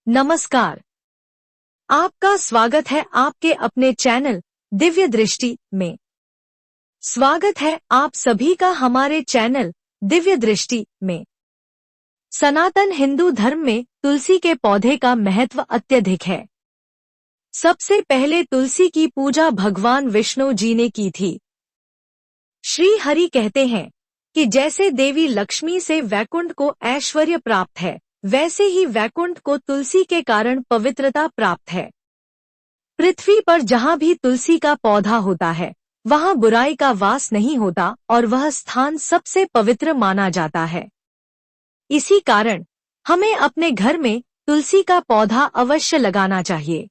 नमस्कार। आपका स्वागत है आपके अपने चैनल दिव्य दृष्टि में। स्वागत है आप सभी का हमारे चैनल दिव्य दृष्टि में। सनातन हिंदू धर्म में तुलसी के पौधे का महत्व अत्यधिक है। सबसे पहले तुलसी की पूजा भगवान विष्णु जी ने की थी। श्री हरि कहते हैं कि जैसे देवी लक्ष्मी से वैकुंठ को ऐश्वर्य प्राप्त है, वैसे ही वैकुंठ को तुलसी के कारण पवित्रता प्राप्त है। पृथ्वी पर जहाँ भी तुलसी का पौधा होता है, वहाँ बुराई का वास नहीं होता और वह स्थान सबसे पवित्र माना जाता है। इसी कारण हमें अपने घर में तुलसी का पौधा अवश्य लगाना चाहिए।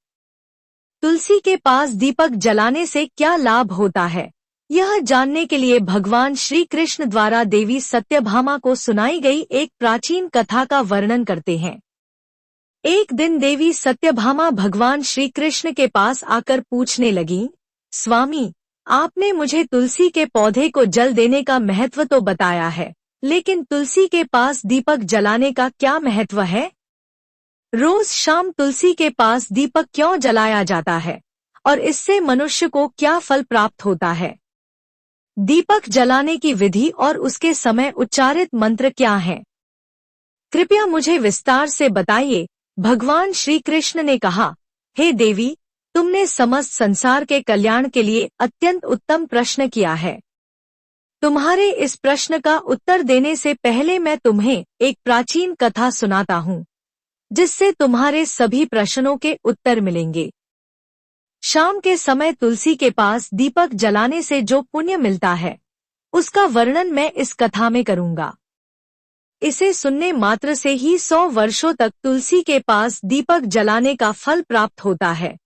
तुलसी के पास दीपक जलाने से क्या लाभ होता है, यह जानने के लिए भगवान श्री कृष्ण द्वारा देवी सत्यभामा को सुनाई गई एक प्राचीन कथा का वर्णन करते हैं। एक दिन देवी सत्यभामा भगवान श्री कृष्ण के पास आकर पूछने लगी, स्वामी, आपने मुझे तुलसी के पौधे को जल देने का महत्व तो बताया है, लेकिन तुलसी के पास दीपक जलाने का क्या महत्व है? रोज शाम तुलसी के पास दीपक क्यों जलाया जाता है और इससे मनुष्य को क्या फल प्राप्त होता है? दीपक जलाने की विधि और उसके समय उच्चारित मंत्र क्या हैं? कृपया मुझे विस्तार से बताइए। भगवान श्री कृष्ण ने कहा, हे देवी, तुमने समस्त संसार के कल्याण के लिए अत्यंत उत्तम प्रश्न किया है। तुम्हारे इस प्रश्न का उत्तर देने से पहले मैं तुम्हें एक प्राचीन कथा सुनाता हूँ, जिससे तुम्हारे सभी प्रश्नों के उत्तर मिलेंगे। शाम के समय तुलसी के पास दीपक जलाने से जो पुण्य मिलता है, उसका वर्णन मैं इस कथा में करूंगा। इसे सुनने मात्र से ही 100 वर्षों तक तुलसी के पास दीपक जलाने का फल प्राप्त होता है।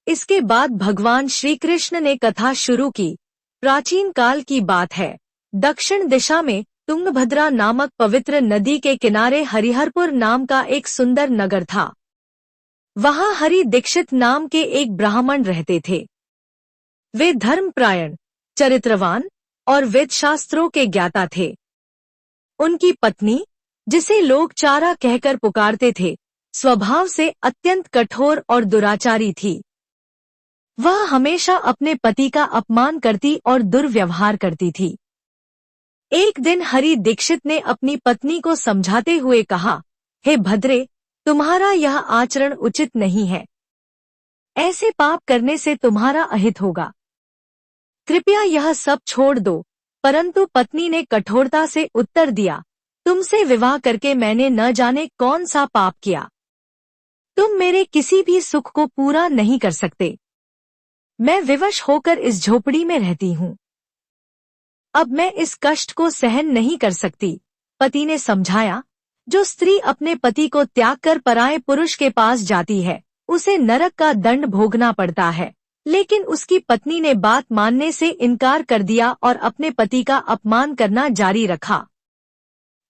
इसके बाद भगवान श्री कृष्ण ने कथा शुरू की। प्राचीन काल की बात है। दक्षिण दिशा में तुंगभद्रा नामक पवित्र नदी के किनारे हरिहरपुर नाम का एक सुंदर नगर था। वहां हरि दीक्षित नाम के एक ब्राह्मण रहते थे। वे धर्मपरायण, चरित्रवान और वेद शास्त्रों के ज्ञाता थे। उनकी पत्नी, जिसे लोग चारा कहकर पुकारते थे, स्वभाव से अत्यंत कठोर और दुराचारी थी। वह हमेशा अपने पति का अपमान करती और दुर्व्यवहार करती थी। एक दिन हरि दीक्षित ने अपनी पत्नी को समझाते हुए कहा, हे भद्रे, तुम्हारा यह आचरण उचित नहीं है। ऐसे पाप करने से तुम्हारा अहित होगा। कृपया यह सब छोड़ दो। परंतु पत्नी ने कठोरता से उत्तर दिया, तुमसे विवाह करके मैंने न जाने कौन सा पाप किया। तुम मेरे किसी भी सुख को पूरा नहीं कर सकते। मैं विवश होकर इस झोपड़ी में रहती हूँ। अब मैं इस कष्ट को सहन नहीं कर सकती। पति ने समझाया, जो स्त्री अपने पति को त्याग कर पराये पुरुष के पास जाती है, उसे नरक का दंड भोगना पड़ता है। लेकिन उसकी पत्नी ने बात मानने से इनकार कर दिया और अपने पति का अपमान करना जारी रखा।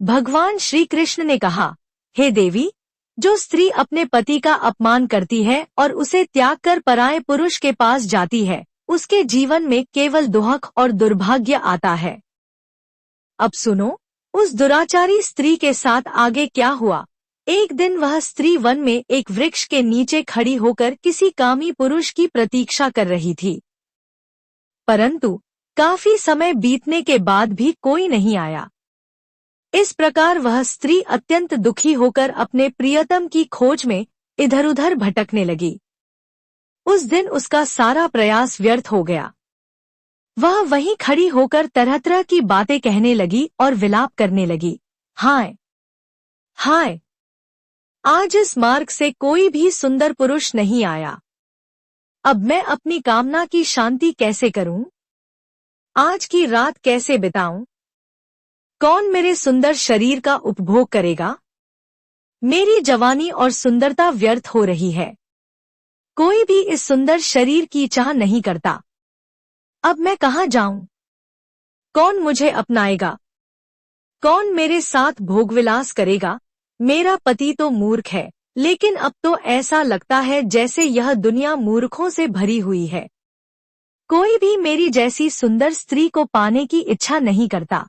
भगवान श्री कृष्ण ने कहा, हे देवी, जो स्त्री अपने पति का अपमान करती है और उसे त्याग कर पराये पुरुष के पास जाती है, उसके जीवन में केवल दुख और दुर्भाग्य आता है। अब सुनो, उस दुराचारी स्त्री के साथ आगे क्या हुआ। एक दिन वह स्त्री वन में एक वृक्ष के नीचे खड़ी होकर किसी कामी पुरुष की प्रतीक्षा कर रही थी। परंतु काफी समय बीतने के बाद भी कोई नहीं आया। इस प्रकार वह स्त्री अत्यंत दुखी होकर अपने प्रियतम की खोज में इधर उधर भटकने लगी। उस दिन उसका सारा प्रयास व्यर्थ हो गया। वह वहीं खड़ी होकर तरह तरह की बातें कहने लगी और विलाप करने लगी। हाय हाय, आज इस मार्ग से कोई भी सुंदर पुरुष नहीं आया। अब मैं अपनी कामना की शांति कैसे करूं? आज की रात कैसे बिताऊं? कौन मेरे सुंदर शरीर का उपभोग करेगा? मेरी जवानी और सुंदरता व्यर्थ हो रही है। कोई भी इस सुंदर शरीर की चाह नहीं करता। अब मैं कहाँ जाऊं? कौन मुझे अपनाएगा? कौन मेरे साथ भोगविलास करेगा? मेरा पति तो मूर्ख है, लेकिन अब तो ऐसा लगता है जैसे यह दुनिया मूर्खों से भरी हुई है। कोई भी मेरी जैसी सुंदर स्त्री को पाने की इच्छा नहीं करता।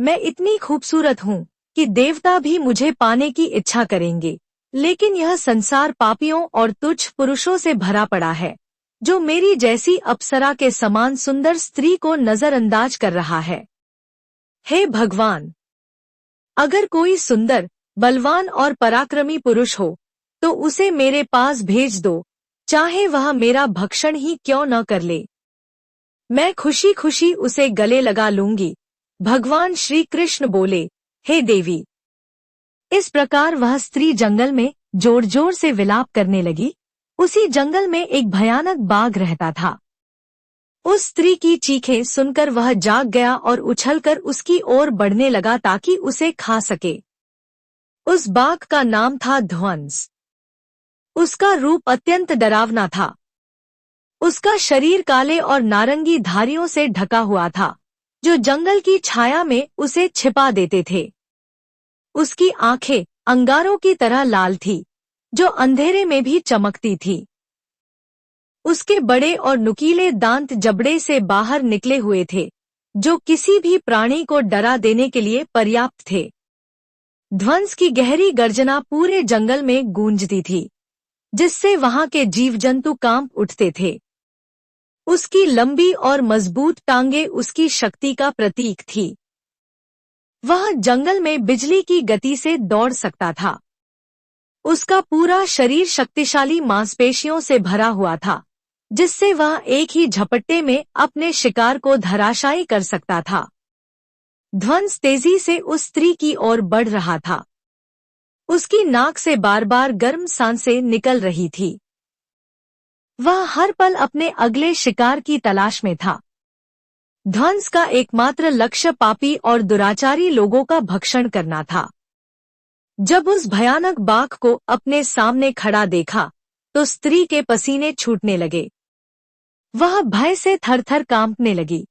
मैं इतनी खूबसूरत हूँ कि देवता भी मुझे पाने की इच्छा करेंगे, लेकिन यह संसार पापियों और तुच्छ पुरुषों से भरा पड़ा है, जो मेरी जैसी अप्सरा के समान सुंदर स्त्री को नजरअंदाज कर रहा है। हे भगवान, अगर कोई सुंदर, बलवान और पराक्रमी पुरुष हो तो उसे मेरे पास भेज दो, चाहे वह मेरा भक्षण ही क्यों न कर ले। मैं खुशी खुशी उसे गले लगा लूंगी। भगवान श्री कृष्ण बोले, हे देवी। इस प्रकार वह स्त्री जंगल में जोर जोर से विलाप करने लगी। उसी जंगल में एक भयानक बाघ रहता था। उस स्त्री की चीखें सुनकर वह जाग गया और उछलकर उसकी ओर बढ़ने लगा ताकि उसे खा सके। उस बाघ का नाम था ध्वंस। उसका रूप अत्यंत डरावना था। उसका शरीर काले और नारंगी धारियों से ढका हुआ था, जो जंगल की छाया में उसे छिपा देते थे। उसकी आंखें अंगारों की तरह लाल थी, जो अंधेरे में भी चमकती थी। उसके बड़े और नुकीले दांत जबड़े से बाहर निकले हुए थे, जो किसी भी प्राणी को डरा देने के लिए पर्याप्त थे। ध्वंस की गहरी गर्जना पूरे जंगल में गूंजती थी, जिससे वहां के जीव जंतु कांप उठते थे। उसकी लंबी और मजबूत टांगे उसकी शक्ति का प्रतीक थी। वह जंगल में बिजली की गति से दौड़ सकता था। उसका पूरा शरीर शक्तिशाली मांसपेशियों से भरा हुआ था, जिससे वह एक ही झपट्टे में अपने शिकार को धराशायी कर सकता था। ध्वंस तेजी से उस स्त्री की ओर बढ़ रहा था। उसकी नाक से बार बार गर्म सांसें निकल रही थी। वह हर पल अपने अगले शिकार की तलाश में था। ध्वंस का एकमात्र लक्ष्य पापी और दुराचारी लोगों का भक्षण करना था। जब उस भयानक बाघ को अपने सामने खड़ा देखा तो स्त्री के पसीने छूटने लगे। वह भय से थरथर कांपने लगी।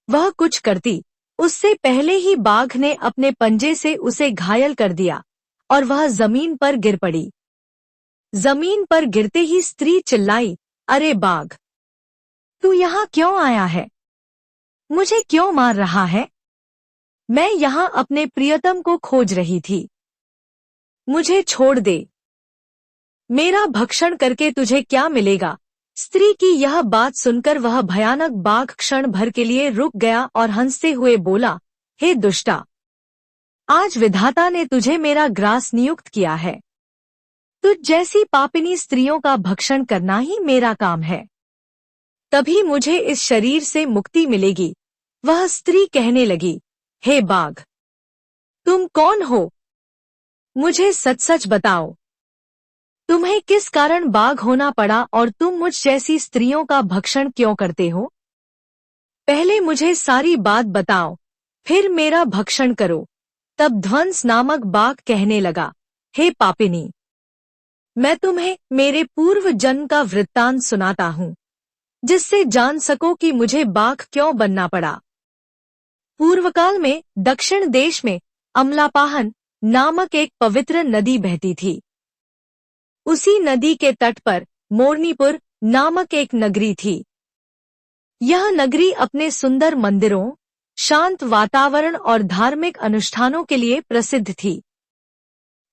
वह कुछ करती उससे पहले ही बाघ ने अपने पंजे से उसे घायल कर दिया और वह जमीन पर गिर पड़ी। जमीन पर गिरते ही स्त्री चिल्लाई, अरे बाघ, तू यहाँ क्यों आया है? मुझे क्यों मार रहा है? मैं यहाँ अपने प्रियतम को खोज रही थी। मुझे छोड़ दे। मेरा भक्षण करके तुझे क्या मिलेगा? स्त्री की यह बात सुनकर वह भयानक बाघ क्षण भर के लिए रुक गया और हंसते हुए बोला, हे दुष्टा, आज विधाता ने तुझे मेरा ग्रास नियुक्त किया है। तुझ जैसी पापिनी स्त्रियों का भक्षण करना ही मेरा काम है। तभी मुझे इस शरीर से मुक्ति मिलेगी। वह स्त्री कहने लगी, हे बाघ, तुम कौन हो? मुझे सच सच बताओ। तुम्हें किस कारण बाघ होना पड़ा और तुम मुझ जैसी स्त्रियों का भक्षण क्यों करते हो? पहले मुझे सारी बात बताओ, फिर मेरा भक्षण करो। तब ध्वंस नामक बाघ कहने लगा, हे पापिनी, मैं तुम्हें मेरे पूर्व जन्म का वृत्तांत सुनाता हूँ, जिससे जान सको कि मुझे बाघ क्यों बनना पड़ा। पूर्वकाल में दक्षिण देश में अमलापाहन नामक एक पवित्र नदी बहती थी। उसी नदी के तट पर मोरनीपुर नामक एक नगरी थी। यह नगरी अपने सुंदर मंदिरों, शांत वातावरण और धार्मिक अनुष्ठानों के लिए प्रसिद्ध थी।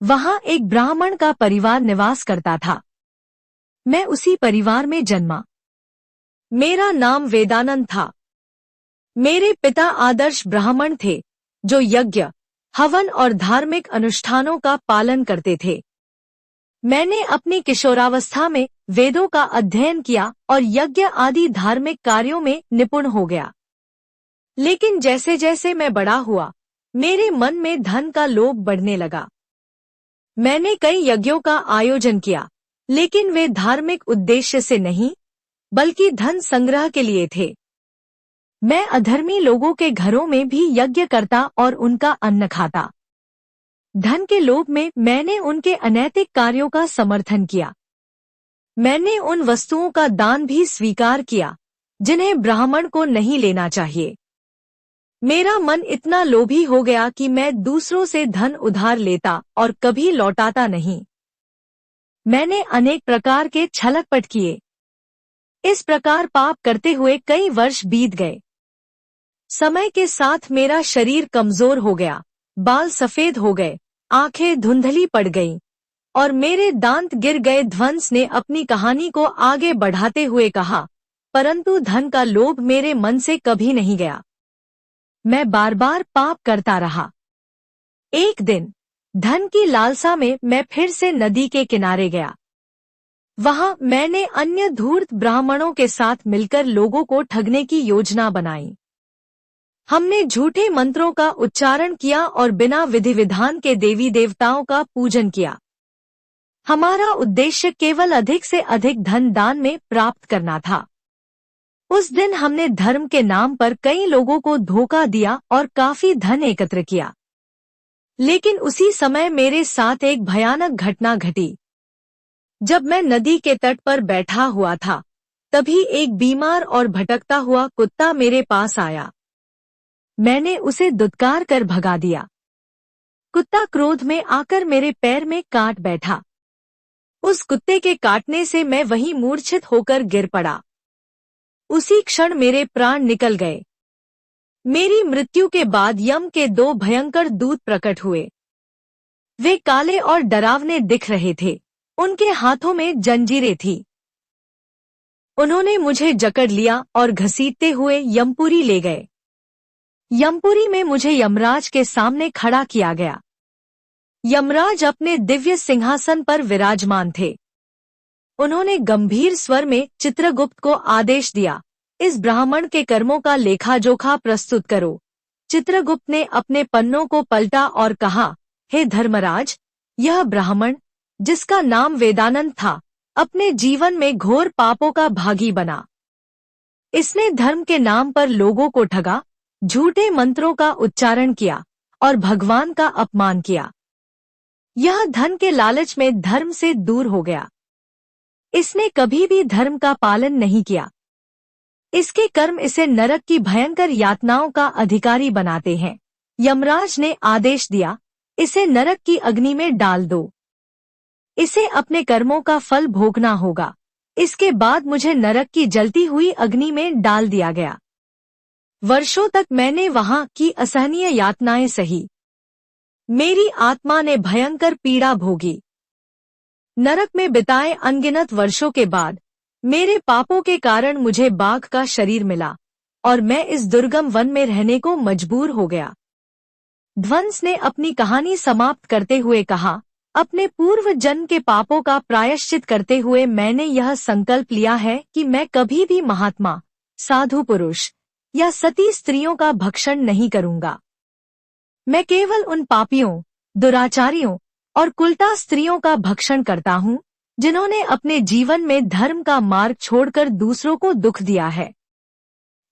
वहां एक ब्राह्मण का परिवार निवास करता था। मैं उसी परिवार में जन्मा। मेरा नाम वेदानंद था। मेरे पिता आदर्श ब्राह्मण थे, जो यज्ञ, हवन और धार्मिक अनुष्ठानों का पालन करते थे। मैंने अपनी किशोरावस्था में वेदों का अध्ययन किया और यज्ञ आदि धार्मिक कार्यों में निपुण हो गया। लेकिन जैसे जैसे मैं बड़ा हुआ, मेरे मन में धन का लोभ बढ़ने लगा। मैंने कई यज्ञों का आयोजन किया, लेकिन वे धार्मिक उद्देश्य से नहीं, बल्कि धन संग्रह के लिए थे। मैं अधर्मी लोगों के घरों में भी यज्ञ करता और उनका अन्न खाता। धन के लोभ में मैंने उनके अनैतिक कार्यों का समर्थन किया। मैंने उन वस्तुओं का दान भी स्वीकार किया, जिन्हें ब्राह्मण को नहीं लेना चाहिए। मेरा मन इतना लोभी हो गया कि मैं दूसरों से धन उधार लेता और कभी लौटाता नहीं। मैंने अनेक प्रकार के छलकपट किए। इस प्रकार पाप करते हुए कई वर्ष बीत गए। समय के साथ मेरा शरीर कमजोर हो गया, बाल सफेद हो गए, आंखें धुंधली पड़ गईं और मेरे दांत गिर गए। ध्वंस ने अपनी कहानी को आगे बढ़ाते हुए कहा, परंतु धन का लोभ मेरे मन से कभी नहीं गया। मैं बार बार पाप करता रहा। एक दिन धन की लालसा में मैं फिर से नदी के किनारे गया। वहां मैंने अन्य धूर्त ब्राह्मणों के साथ मिलकर लोगों को ठगने की योजना बनाई। हमने झूठे मंत्रों का उच्चारण किया और बिना विधि विधान के देवी देवताओं का पूजन किया। हमारा उद्देश्य केवल अधिक से अधिक धन दान में प्राप्त करना था। उस दिन हमने धर्म के नाम पर कई लोगों को धोखा दिया और काफी धन एकत्र किया। लेकिन उसी समय मेरे साथ एक भयानक घटना घटी। जब मैं नदी के तट पर बैठा हुआ था, तभी एक बीमार और भटकता हुआ कुत्ता मेरे पास आया। मैंने उसे दुत्कार कर भगा दिया। कुत्ता क्रोध में आकर मेरे पैर में काट बैठा। उस कुत्ते के काटने से मैं वहीं मूर्छित होकर गिर पड़ा। उसी क्षण मेरे प्राण निकल गए। मेरी मृत्यु के बाद यम के 2 भयंकर दूत प्रकट हुए। वे काले और डरावने दिख रहे थे। उनके हाथों में जंजीरें थी। उन्होंने मुझे जकड़ लिया और घसीटते हुए यमपुरी ले गए। यमपुरी में मुझे यमराज के सामने खड़ा किया गया। यमराज अपने दिव्य सिंहासन पर विराजमान थे। उन्होंने गंभीर स्वर में चित्रगुप्त को आदेश दिया, इस ब्राह्मण के कर्मों का लेखा जोखा प्रस्तुत करो। चित्रगुप्त ने अपने पन्नों को पलटा और कहा, हे धर्मराज, यह ब्राह्मण, जिसका नाम वेदानंद था, अपने जीवन में घोर पापों का भागी बना। इसने धर्म के नाम पर लोगों को ठगा, झूठे मंत्रों का उच्चारण किया और भगवान का अपमान किया। यह धन के लालच में धर्म से दूर हो गया। इसने कभी भी धर्म का पालन नहीं किया। इसके कर्म इसे नरक की भयंकर यातनाओं का अधिकारी बनाते हैं। यमराज ने आदेश दिया, इसे नरक की अग्नि में डाल दो। इसे अपने कर्मों का फल भोगना होगा। इसके बाद मुझे नरक की जलती हुई अग्नि में डाल दिया गया। वर्षों तक मैंने वहां की असहनीय यातनाएं सही। मेरी आत्मा ने भयंकर पीड़ा भोगी। नरक में बिताए अनगिनत वर्षों के बाद मेरे पापों के कारण मुझे बाघ का शरीर मिला और मैं इस दुर्गम वन में रहने को मजबूर हो गया। ध्वंस ने अपनी कहानी समाप्त करते हुए कहा, अपने पूर्व जन्म के पापों का प्रायश्चित करते हुए मैंने यह संकल्प लिया है कि मैं कभी भी महात्मा, साधु पुरुष या सती स्त्रियों का भक्षण नहीं करूंगा। मैं केवल उन पापियों, दुराचारियों और कुलटा स्त्रियों का भक्षण करता हूँ, जिन्होंने अपने जीवन में धर्म का मार्ग छोड़कर दूसरों को दुख दिया है।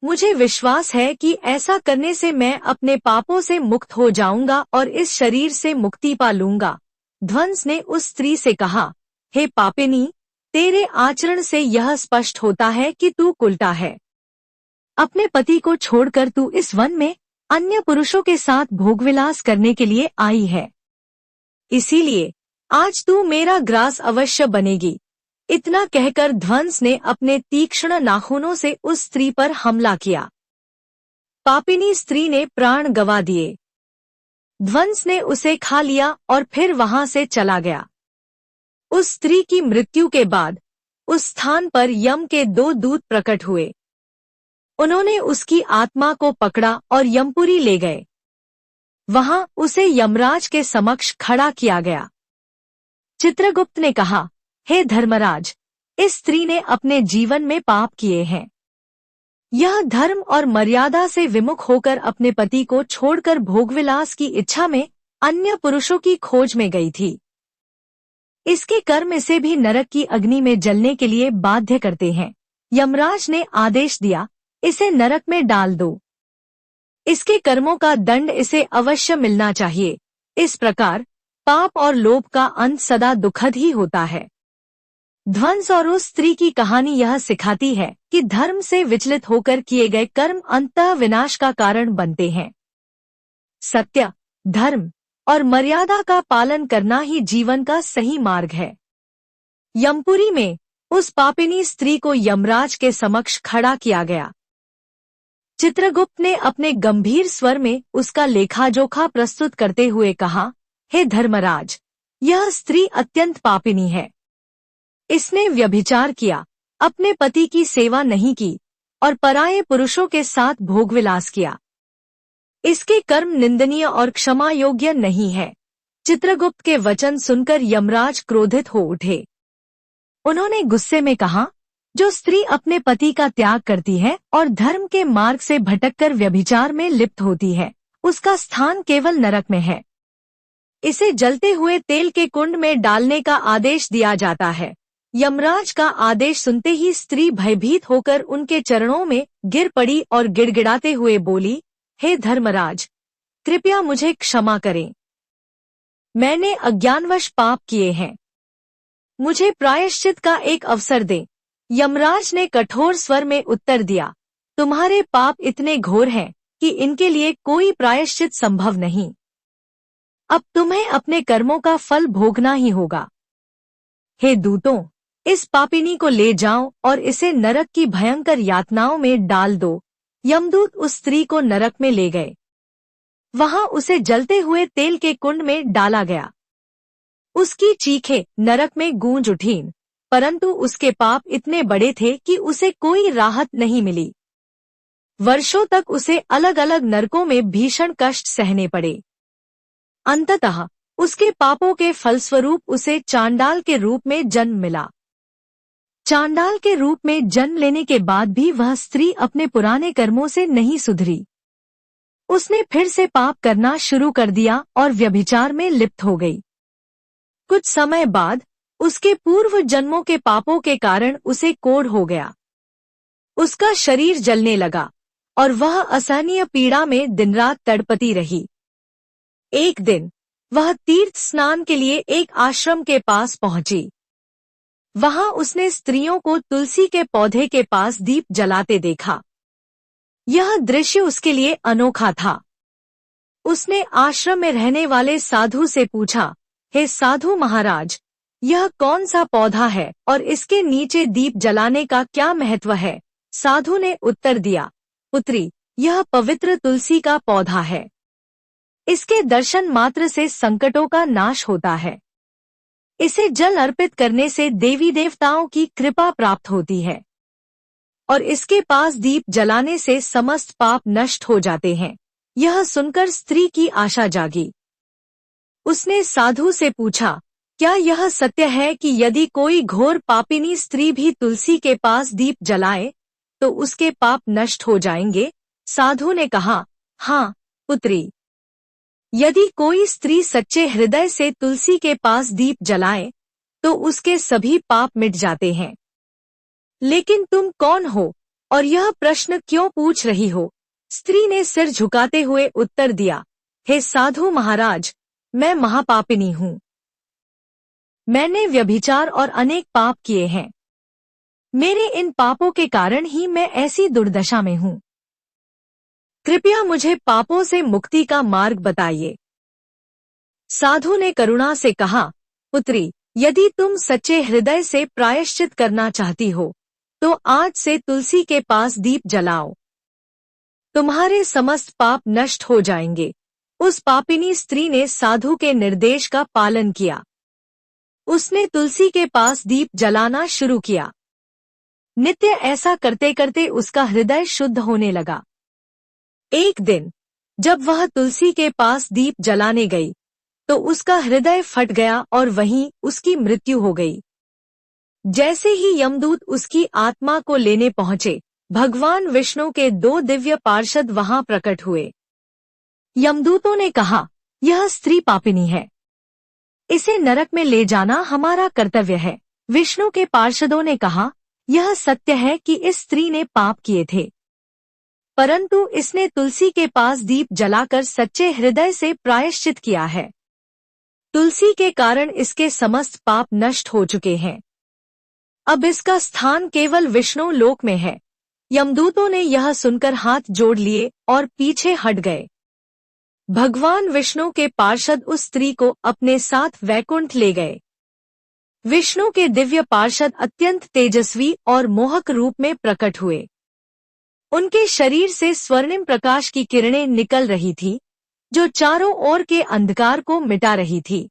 मुझे विश्वास है कि ऐसा करने से मैं अपने पापों से मुक्त हो जाऊंगा और इस शरीर से मुक्ति पा लूंगा। ध्वंस ने उस स्त्री से कहा, हे पापिनी, तेरे आचरण से यह स्पष्ट होता है कि तू कुलटा है। अपने पति को छोड़कर तू इस वन में अन्य पुरुषों के साथ भोगविलास करने के लिए आई है। इसीलिए आज तू मेरा ग्रास अवश्य बनेगी। इतना कहकर ध्वंस ने अपने तीक्ष्ण नाखूनों से उस स्त्री पर हमला किया। पापिनी स्त्री ने प्राण गंवा दिए। ध्वंस ने उसे खा लिया और फिर वहां से चला गया। उस स्त्री की मृत्यु के बाद उस स्थान पर यम के 2 दूत प्रकट हुए। उन्होंने उसकी आत्मा को पकड़ा और यमपुरी ले गए। वहां उसे यमराज के समक्ष खड़ा किया गया। चित्रगुप्त ने कहा, हे धर्मराज, इस स्त्री ने अपने जीवन में पाप किए हैं। यह धर्म और मर्यादा से विमुख होकर अपने पति को छोड़कर भोगविलास की इच्छा में अन्य पुरुषों की खोज में गई थी। इसके कर्म इसे भी नरक की अग्नि में जलने के लिए बाध्य करते हैं। यमराज ने आदेश दिया, इसे नरक में डाल दो। इसके कर्मों का दंड इसे अवश्य मिलना चाहिए। इस प्रकार पाप और लोभ का अंत सदा दुखद ही होता है। ध्वंस और उस स्त्री की कहानी यह सिखाती है कि धर्म से विचलित होकर किए गए कर्म अंततः विनाश का कारण बनते हैं। सत्य, धर्म और मर्यादा का पालन करना ही जीवन का सही मार्ग है। यमपुरी में उस पापिनी स्त्री को यमराज के समक्ष खड़ा किया गया। चित्रगुप्त ने अपने गंभीर स्वर में उसका लेखा जोखा प्रस्तुत करते हुए कहा, हे धर्मराज, यह स्त्री अत्यंत पापिनी है। इसने व्यभिचार किया, अपने पति की सेवा नहीं की और पराये पुरुषों के साथ भोगविलास किया। इसके कर्म निंदनीय और क्षमा योग्य नहीं है। चित्रगुप्त के वचन सुनकर यमराज क्रोधित हो उठे। उन्होंने गुस्से में कहा, जो स्त्री अपने पति का त्याग करती है और धर्म के मार्ग से भटककर व्यभिचार में लिप्त होती है, उसका स्थान केवल नरक में है। इसे जलते हुए तेल के कुंड में डालने का आदेश दिया जाता है। यमराज का आदेश सुनते ही स्त्री भयभीत होकर उनके चरणों में गिर पड़ी और गिड़गिड़ाते हुए बोली, हे धर्मराज, कृपया मुझे क्षमा करें। मैंने अज्ञानवश पाप किए हैं। मुझे प्रायश्चित का एक अवसर दें। यमराज ने कठोर स्वर में उत्तर दिया, तुम्हारे पाप इतने घोर हैं कि इनके लिए कोई प्रायश्चित संभव नहीं। अब तुम्हें अपने कर्मों का फल भोगना ही होगा। हे दूतों, इस पापिनी को ले जाओ और इसे नरक की भयंकर यातनाओं में डाल दो। यमदूत उस स्त्री को नरक में ले गए। वहां उसे जलते हुए तेल के कुंड में डाला गया। उसकी चीखें नरक में गूंज उठीं, परंतु उसके पाप इतने बड़े थे कि उसे कोई राहत नहीं मिली। वर्षों तक उसे अलग अलग नरकों में भीषण कष्ट सहने पड़े। अंततः उसके पापों के फलस्वरूप उसे चांडाल के रूप में जन्म मिला। चांडाल के रूप में जन्म लेने के बाद भी वह स्त्री अपने पुराने कर्मों से नहीं सुधरी। उसने फिर से पाप करना शुरू कर दिया और व्यभिचार में लिप्त हो गई। कुछ समय बाद उसके पूर्व जन्मों के पापों के कारण उसे कोढ़ हो गया। उसका शरीर जलने लगा और वह असहनीय पीड़ा में दिन रात तड़पती रही। एक दिन वह तीर्थ स्नान के लिए एक आश्रम के पास पहुंची। वहां उसने स्त्रियों को तुलसी के पौधे के पास दीप जलाते देखा। यह दृश्य उसके लिए अनोखा था। उसने आश्रम में रहने वाले साधु से पूछा, हे साधु महाराज, यह कौन सा पौधा है और इसके नीचे दीप जलाने का क्या महत्व है? साधु ने उत्तर दिया, पुत्री, यह पवित्र तुलसी का पौधा है। इसके दर्शन मात्र से संकटों का नाश होता है। इसे जल अर्पित करने से देवी देवताओं की कृपा प्राप्त होती है और इसके पास दीप जलाने से समस्त पाप नष्ट हो जाते हैं। यह सुनकर स्त्री की आशा जागी। उसने साधु से पूछा, क्या यह सत्य है कि यदि कोई घोर पापिनी स्त्री भी तुलसी के पास दीप जलाए तो उसके पाप नष्ट हो जाएंगे? साधु ने कहा, हाँ पुत्री, यदि कोई स्त्री सच्चे हृदय से तुलसी के पास दीप जलाए तो उसके सभी पाप मिट जाते हैं। लेकिन तुम कौन हो और यह प्रश्न क्यों पूछ रही हो? स्त्री ने सिर झुकाते हुए उत्तर दिया, हे साधु महाराज, मैं महापापिनी हूँ। मैंने व्यभिचार और अनेक पाप किए हैं। मेरे इन पापों के कारण ही मैं ऐसी दुर्दशा में हूँ। कृपया मुझे पापों से मुक्ति का मार्ग बताइए। साधु ने करुणा से कहा, पुत्री, यदि तुम सच्चे हृदय से प्रायश्चित करना चाहती हो तो आज से तुलसी के पास दीप जलाओ। तुम्हारे समस्त पाप नष्ट हो जाएंगे। उस पापिनी स्त्री ने साधु के निर्देश का पालन किया। उसने तुलसी के पास दीप जलाना शुरू किया। नित्य ऐसा करते करते उसका हृदय शुद्ध होने लगा। एक दिन जब वह तुलसी के पास दीप जलाने गई तो उसका हृदय फट गया और वहीं उसकी मृत्यु हो गई। जैसे ही यमदूत उसकी आत्मा को लेने पहुंचे, भगवान विष्णु के 2 दिव्य पार्षद वहां प्रकट हुए। यमदूतों ने कहा, यह स्त्री पापिनी है, इसे नरक में ले जाना हमारा कर्तव्य है। विष्णु के पार्षदों ने कहा, यह सत्य है कि इस स्त्री ने पाप किए थे, परंतु इसने तुलसी के पास दीप जलाकर सच्चे हृदय से प्रायश्चित किया है। तुलसी के कारण इसके समस्त पाप नष्ट हो चुके हैं। अब इसका स्थान केवल विष्णु लोक में है। यमदूतों ने यह सुनकर हाथ जोड़ लिए और पीछे हट गए। भगवान विष्णु के पार्षद उस स्त्री को अपने साथ वैकुंठ ले गए। विष्णु के दिव्य पार्षद अत्यंत तेजस्वी और मोहक रूप में प्रकट हुए। उनके शरीर से स्वर्णिम प्रकाश की किरणें निकल रही थी, जो चारों ओर के अंधकार को मिटा रही थी।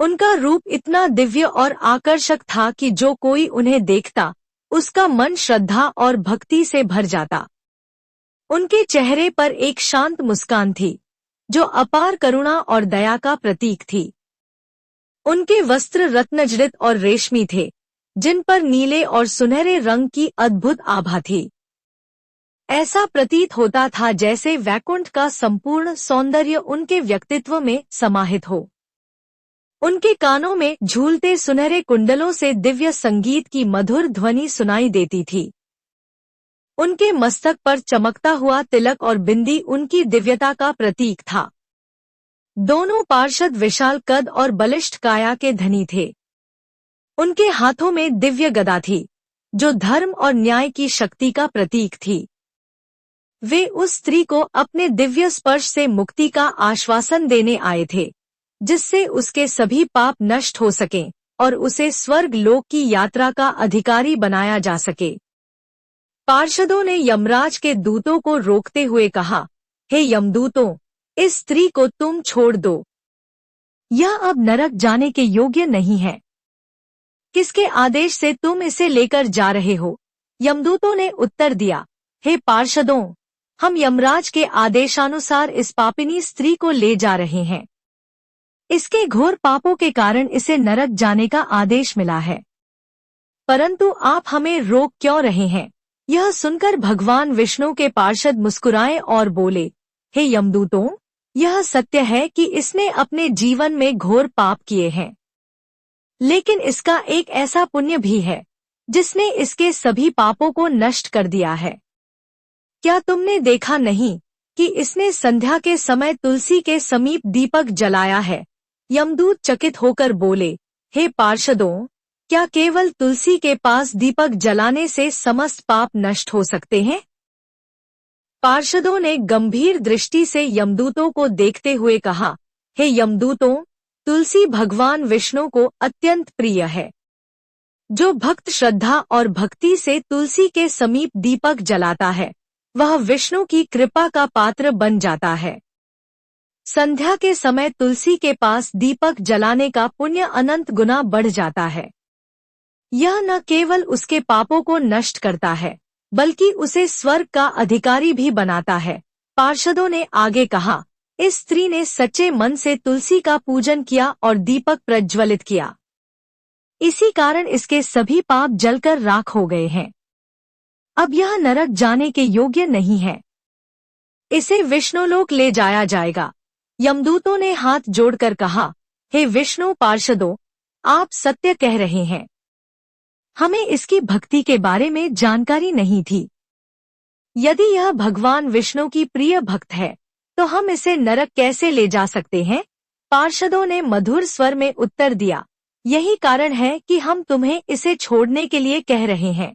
उनका रूप इतना दिव्य और आकर्षक था कि जो कोई उन्हें देखता उसका मन श्रद्धा और भक्ति से भर जाता। उनके चेहरे पर एक शांत मुस्कान थी जो अपार करुणा और दया का प्रतीक थी। उनके वस्त्र रत्नजड़ित और रेशमी थे, जिन पर नीले और सुनहरे रंग की अद्भुत आभा थी। ऐसा प्रतीत होता था जैसे वैकुंठ का संपूर्ण सौंदर्य उनके व्यक्तित्व में समाहित हो। उनके कानों में झूलते सुनहरे कुंडलों से दिव्य संगीत की मधुर ध्वनि सुनाई देती थी। उनके मस्तक पर चमकता हुआ तिलक और बिंदी उनकी दिव्यता का प्रतीक था। दोनों पार्षद विशाल कद और बलिष्ठ काया के धनी थे। उनके हाथों में दिव्य गदा थी, जो धर्म और न्याय की शक्ति का प्रतीक थी। वे उस स्त्री को अपने दिव्य स्पर्श से मुक्ति का आश्वासन देने आए थे, जिससे उसके सभी पाप नष्ट हो सकें और उसे स्वर्ग लोक की यात्रा का अधिकारी बनाया जा सके। पार्षदों ने यमराज के दूतों को रोकते हुए कहा, हे यमदूतों, इस स्त्री को तुम छोड़ दो। यह अब नरक जाने के योग्य नहीं है। किसके आदेश से तुम इसे लेकर जा रहे हो? यमदूतों ने उत्तर दिया, हे पार्षदों, हम यमराज के आदेशानुसार इस पापिनी स्त्री को ले जा रहे हैं। इसके घोर पापों के कारण इसे नरक जाने का आदेश मिला है। परंतु आप हमें रोक क्यों रहे हैं? यह सुनकर भगवान विष्णु के पार्षद मुस्कुराए और बोले, हे यमदूतों, यह सत्य है कि इसने अपने जीवन में घोर पाप किए हैं, लेकिन इसका एक ऐसा पुण्य भी है जिसने इसके सभी पापों को नष्ट कर दिया है। क्या तुमने देखा नहीं कि इसने संध्या के समय तुलसी के समीप दीपक जलाया है? यमदूत चकित होकर बोले, हे पार्षदों, क्या केवल तुलसी के पास दीपक जलाने से समस्त पाप नष्ट हो सकते हैं? पार्षदों ने गंभीर दृष्टि से यमदूतों को देखते हुए कहा, हे यमदूतों, तुलसी भगवान विष्णु को अत्यंत प्रिय है। जो भक्त श्रद्धा और भक्ति से तुलसी के समीप दीपक जलाता है, वह विष्णु की कृपा का पात्र बन जाता है। संध्या के समय तुलसी के पास दीपक जलाने का पुण्य अनंत गुना बढ़ जाता है। यह न केवल उसके पापों को नष्ट करता है, बल्कि उसे स्वर्ग का अधिकारी भी बनाता है। पार्षदों ने आगे कहा, इस स्त्री ने सच्चे मन से तुलसी का पूजन किया और दीपक प्रज्वलित किया। इसी कारण इसके सभी पाप जलकर राख हो गए हैं। अब यह नरक जाने के योग्य नहीं है। इसे विष्णुलोक ले जाया जाएगा। यमदूतों ने हाथ जोड़कर कहा, हे विष्णु पार्षदों, आप सत्य कह रहे हैं। हमें इसकी भक्ति के बारे में जानकारी नहीं थी। यदि यह भगवान विष्णु की प्रिय भक्त है, तो हम इसे नरक कैसे ले जा सकते हैं? पार्षदों ने मधुर स्वर में उत्तर दिया, यही कारण है कि हम तुम्हें इसे छोड़ने के लिए कह रहे हैं।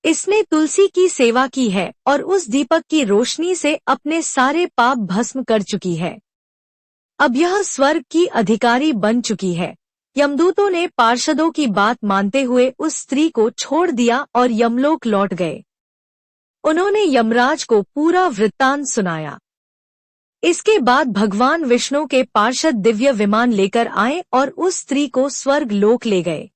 इसने तुलसी की सेवा की है और उस दीपक की रोशनी से अपने सारे पाप भस्म कर चुकी है। अब यह स्वर्ग की अधिकारी बन चुकी है। यमदूतों ने पार्षदों की बात मानते हुए उस स्त्री को छोड़ दिया और यमलोक लौट गए। उन्होंने यमराज को पूरा वृत्तांत सुनाया। इसके बाद भगवान विष्णु के पार्षद दिव्य विमान लेकर आए और उस स्त्री को स्वर्ग लोक ले गए।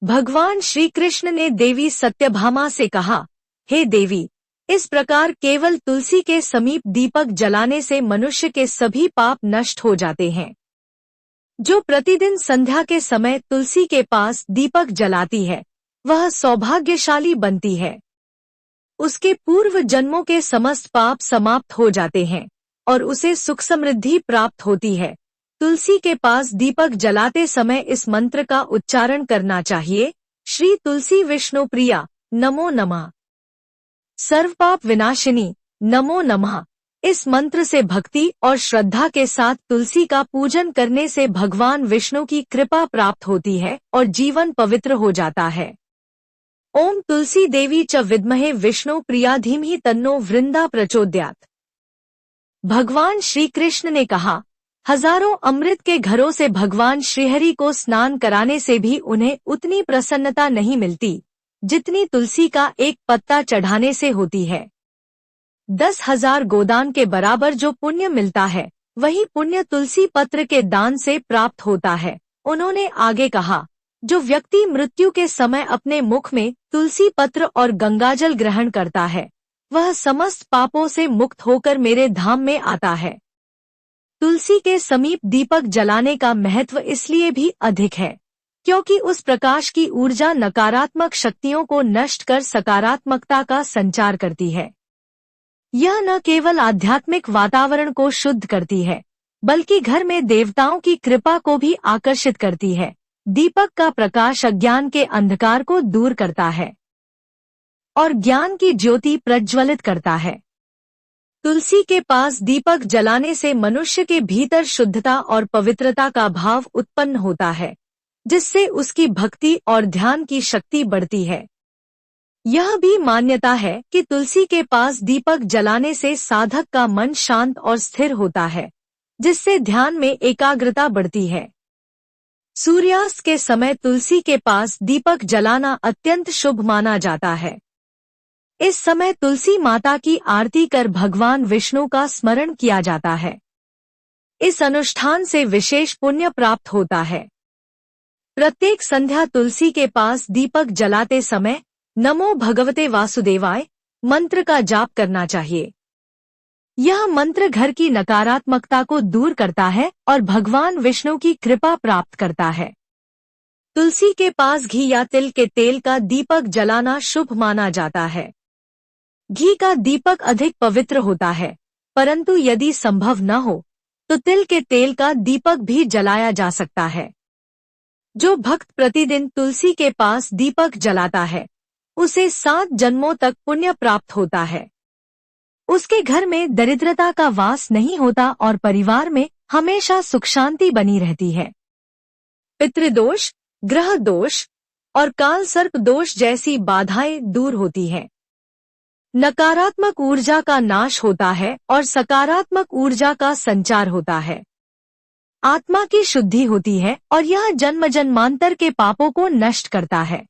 भगवान श्री कृष्ण ने देवी सत्यभामा से कहा, हे देवी, इस प्रकार केवल तुलसी के समीप दीपक जलाने से मनुष्य के सभी पाप नष्ट हो जाते हैं। जो प्रतिदिन संध्या के समय तुलसी के पास दीपक जलाती है, वह सौभाग्यशाली बनती है। उसके पूर्व जन्मों के समस्त पाप समाप्त हो जाते हैं और उसे सुख समृद्धि प्राप्त होती है। तुलसी के पास दीपक जलाते समय इस मंत्र का उच्चारण करना चाहिए, श्री तुलसी विष्णु प्रिया नमो नमः, सर्वपाप विनाशिनी नमो नमः। इस मंत्र से भक्ति और श्रद्धा के साथ तुलसी का पूजन करने से भगवान विष्णु की कृपा प्राप्त होती है और जीवन पवित्र हो जाता है। ओम तुलसी देवी च विद्महे विष्णु प्रिया धीमहि तन्नो वृंदा प्रचोदयात्। भगवान श्री कृष्ण ने कहा, हजारों अमृत के घरों से भगवान श्रीहरि को स्नान कराने से भी उन्हें उतनी प्रसन्नता नहीं मिलती जितनी तुलसी का एक पत्ता चढ़ाने से होती है। 10,000 गोदान के बराबर जो पुण्य मिलता है, वही पुण्य तुलसी पत्र के दान से प्राप्त होता है। उन्होंने आगे कहा, जो व्यक्ति मृत्यु के समय अपने मुख में तुलसी पत्र और गंगाजल ग्रहण करता है, वह समस्त पापों से मुक्त होकर मेरे धाम में आता है। तुलसी के समीप दीपक जलाने का महत्व इसलिए भी अधिक है क्योंकि उस प्रकाश की ऊर्जा नकारात्मक शक्तियों को नष्ट कर सकारात्मकता का संचार करती है। यह न केवल आध्यात्मिक वातावरण को शुद्ध करती है, बल्कि घर में देवताओं की कृपा को भी आकर्षित करती है। दीपक का प्रकाश अज्ञान के अंधकार को दूर करता है और ज्ञान की ज्योति प्रज्वलित करता है। तुलसी के पास दीपक जलाने से मनुष्य के भीतर शुद्धता और पवित्रता का भाव उत्पन्न होता है, जिससे उसकी भक्ति और ध्यान की शक्ति बढ़ती है। यह भी मान्यता है कि तुलसी के पास दीपक जलाने से साधक का मन शांत और स्थिर होता है, जिससे ध्यान में एकाग्रता बढ़ती है। सूर्यास्त के समय तुलसी के पास दीपक जलाना अत्यंत शुभ माना जाता है। इस समय तुलसी माता की आरती कर भगवान विष्णु का स्मरण किया जाता है। इस अनुष्ठान से विशेष पुण्य प्राप्त होता है। प्रत्येक संध्या तुलसी के पास दीपक जलाते समय नमो भगवते वासुदेवाय मंत्र का जाप करना चाहिए। यह मंत्र घर की नकारात्मकता को दूर करता है और भगवान विष्णु की कृपा प्राप्त करता है। तुलसी के पास घी या तिल के तेल का दीपक जलाना शुभ माना जाता है। घी का दीपक अधिक पवित्र होता है, परंतु यदि संभव न हो तो तिल के तेल का दीपक भी जलाया जा सकता है। जो भक्त प्रतिदिन तुलसी के पास दीपक जलाता है, उसे 7 जन्मों तक पुण्य प्राप्त होता है। उसके घर में दरिद्रता का वास नहीं होता और परिवार में हमेशा सुख शांति बनी रहती है। पितृदोष, ग्रह दोष और काल सर्प दोष जैसी बाधाएं दूर होती हैं। नकारात्मक ऊर्जा का नाश होता है और सकारात्मक ऊर्जा का संचार होता है। आत्मा की शुद्धि होती है और यह जन्म जन्मांतर के पापों को नष्ट करता है।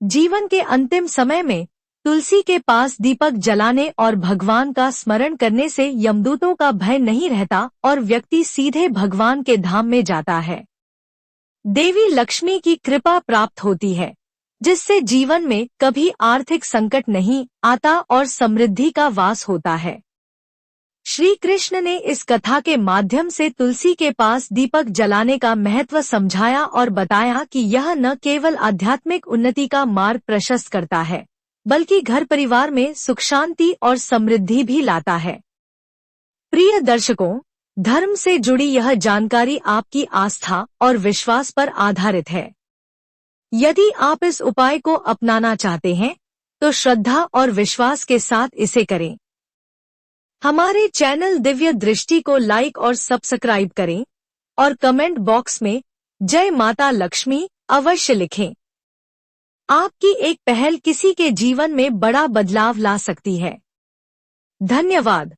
जीवन के अंतिम समय में तुलसी के पास दीपक जलाने और भगवान का स्मरण करने से यमदूतों का भय नहीं रहता और व्यक्ति सीधे भगवान के धाम में जाता है। देवी लक्ष्मी की कृपा प्राप्त होती है, जिससे जीवन में कभी आर्थिक संकट नहीं आता और समृद्धि का वास होता है। श्री कृष्ण ने इस कथा के माध्यम से तुलसी के पास दीपक जलाने का महत्व समझाया और बताया कि यह न केवल आध्यात्मिक उन्नति का मार्ग प्रशस्त करता है, बल्कि घर परिवार में सुख शांति और समृद्धि भी लाता है। प्रिय दर्शकों, धर्म से जुड़ी यह जानकारी आपकी आस्था और विश्वास पर आधारित है। यदि आप इस उपाय को अपनाना चाहते हैं, तो श्रद्धा और विश्वास के साथ इसे करें। हमारे चैनल दिव्य दृष्टि को लाइक और सब्सक्राइब करें और कमेंट बॉक्स में जय माता लक्ष्मी अवश्य लिखें। आपकी एक पहल किसी के जीवन में बड़ा बदलाव ला सकती है। धन्यवाद।